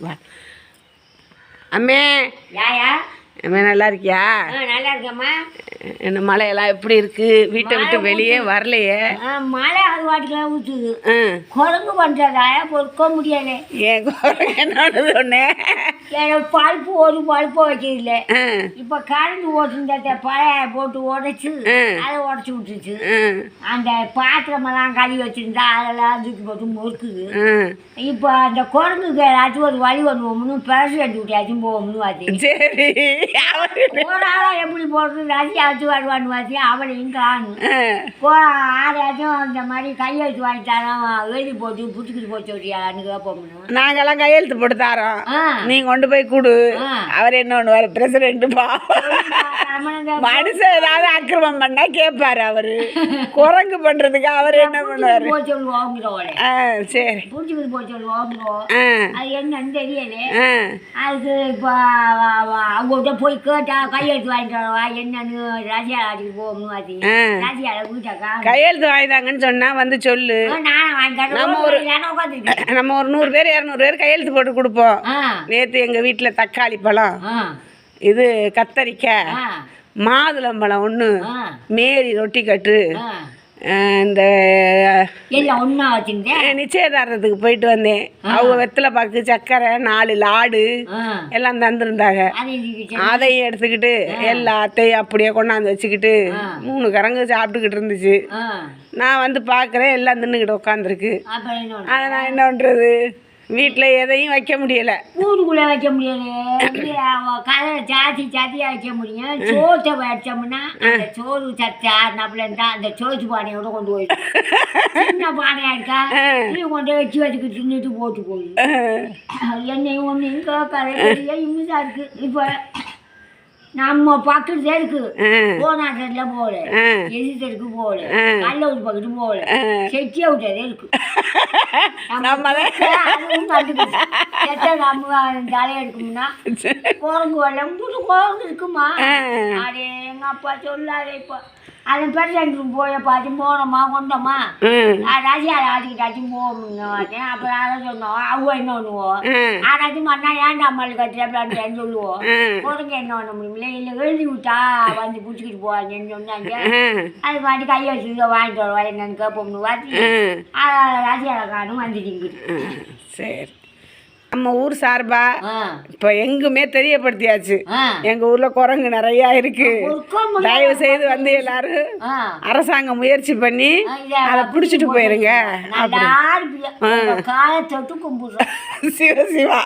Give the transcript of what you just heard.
வா அம்மே. யாயா? அம்மே நல்லா இருக்கியா? நல்லா இருக்கேம்மா. என்ன மழையெல்லாம் எப்படி இருக்கு? வீட்டை விட்டு வெளியே வரலையே. மழை அது வாட்டிலாம் ஊற்றுது. குரங்கு பண்ணுறதா பொறுக்க முடியல. ஏன் குரங்கு என்னோட சொன்னேன்? பழுப்பு ஒரு பழுப்பு வைக்கிறதில்ல. இப்போ கரண்ட் ஓட்டுருந்த பழைய போட்டு உடைச்சு அதை உடச்சி விட்டுருச்சு. அந்த பாத்திரமெல்லாம் கழுவி வச்சுருந்தா அதெல்லாம் தூக்கி போட்டு முறுக்குது. இப்போ அந்த குரங்குக்கு ஏதாச்சும் ஒரு வழி பண்ணுவோம்னு பிரசிடென்ட் விட்டியாச்சும் போவோம்னு பார்த்து. சரி போனாலும் எப்படி போடுறது ரசியாச்சும் வருவான்னு பார்த்து அவளையும் காணும். ஆரையாச்சும் அந்த மாதிரி கையெழுத்து வாங்கிட்டாலும் எழுதி போட்டு புட்டுக்கிட்டு போச்சு விட்டியான்னு கேட்போம்னு. நாங்கெல்லாம் கையெழுத்து போட்டு தரோம், நீங்க கொண்டு போய் கொடு. அவர் என்ன பண்ணுவார்? பிரசிடென்ட் மனுஷன் ஏதாவது அக்கிரமம் பண்ணா கேட்பாரு. அவரு குரங்கு பண்றதுக்கு அவர் என்ன பண்ணுவாரு? சரி புடிச்சுக்கிட்டு போய் சொல்லுவோம். அது என்னன்னு தெரியல. அதுக்கு இப்போ அவங்கள்ட்ட போய் கேட்டா கையெழுத்து வாங்கிட்டு வரவா என்னன்னு ராஜியா ஆடிக்கு போகணும். அது ராஜியால வீட்டாக்கா கையெழுத்து வாங்கிட்டாங்கன்னு சொன்னா வந்து சொல்லு. நானும் வாங்கிட்டேன். நம்ம ஒரு 100 பேர் 200 பேர் கையெழுத்து போட்டு கொடுப்போம். நேற்று எங்கள் வீட்டில் தக்காளி பழம், இது கத்தரிக்காய், மாதுளம்பழம் ஒன்று, மேரி ரொட்டி கட்டு, இந்த நிச்சயதார்த்தத்துக்கு போயிட்டு வந்தேன். அவங்க வெத்தலை பாக்கு, சக்கரை, 4 லாடு எல்லாம் தந்துருந்தாங்க. அதையும் எடுத்துக்கிட்டு எல்லாத்தையும் அப்படியே கொண்டாந்து வச்சுக்கிட்டு 3 கரங்கு சாப்பிட்டுக்கிட்டு இருந்துச்சு. நான் வந்து பார்க்குறேன் எல்லாம் தின்னுக்கிட்டு உட்காந்துருக்கு. அதை நான் என்ன பண்ணுறது? வீட்டில் எதையும் வைக்க முடியலை. ஊருக்குள்ளே வைக்க முடியல. கதை சாத்தியாக வைக்க முடியும். சோத்தை வச்சோம்னா அந்த சோறு சத்தா நம்மளா அந்த சோத்து பானையோட கொண்டு போயிடும். சின்ன பானையாக இருக்கா இது கொண்டு வச்சு வச்சுக்கிட்டு தின்னுட்டு போட்டு போயிடும். என்னையும் ஒன்றையும் கேட்காத இம்முதான் இருக்குது. இப்போ நம்ம பக்கத்து தெருக்கு போனாட்டில் போகல, எதி தெருக்கு போகல, கல்லூர் பக்கத்து போகல, செட்டி அவுட்டதே இருக்கு. நம்ம ஜாலியாக இருக்கும்னா குரங்கு வரலாம் குரங்கு இருக்குமா? அதே எங்கள் அப்பா சொல்லாதே. இப்போ அதன் பிரசிடென்ட் போய் பார்த்து போனோமா கொண்டோமா ராஜியால் ஆடிக்கிட்டாச்சும் போகணும்னு பார்த்தேன். அப்புறம் அதை சொன்னோம். அவங்க என்ன பண்ணுவோம்? ஆனாச்சும் மண்ணா ஏன்டா அம்மாள் கட்டுறேன் சொல்லுவோம். குரங்கு என்ன பண்ண முடியல. இல்லை எழுதி விட்டா வந்து பிடிச்சிக்கிட்டு போவாங்கன்னு சொன்னாங்க. அது மாதிரி கையை வச்சு வாங்கிட்டு வருவா என்னன்னு கேட்போம்னு பார்த்து ராஜியால் காணும் வந்துட்டு. சரி, நம்ம ஊர் சார்பா இப்போ எங்குமே தெரியப்படுத்தியாச்சு. எங்க ஊர்ல குரங்கு நிறைய இருக்கு. தயவு செய்து வந்து எல்லாரும் அரசாங்கம் முயற்சி பண்ணி அதை பிடிச்சிட்டு போயிருங்க. காலை தொட்டு கும்பிடுறோம். சிவ சிவா.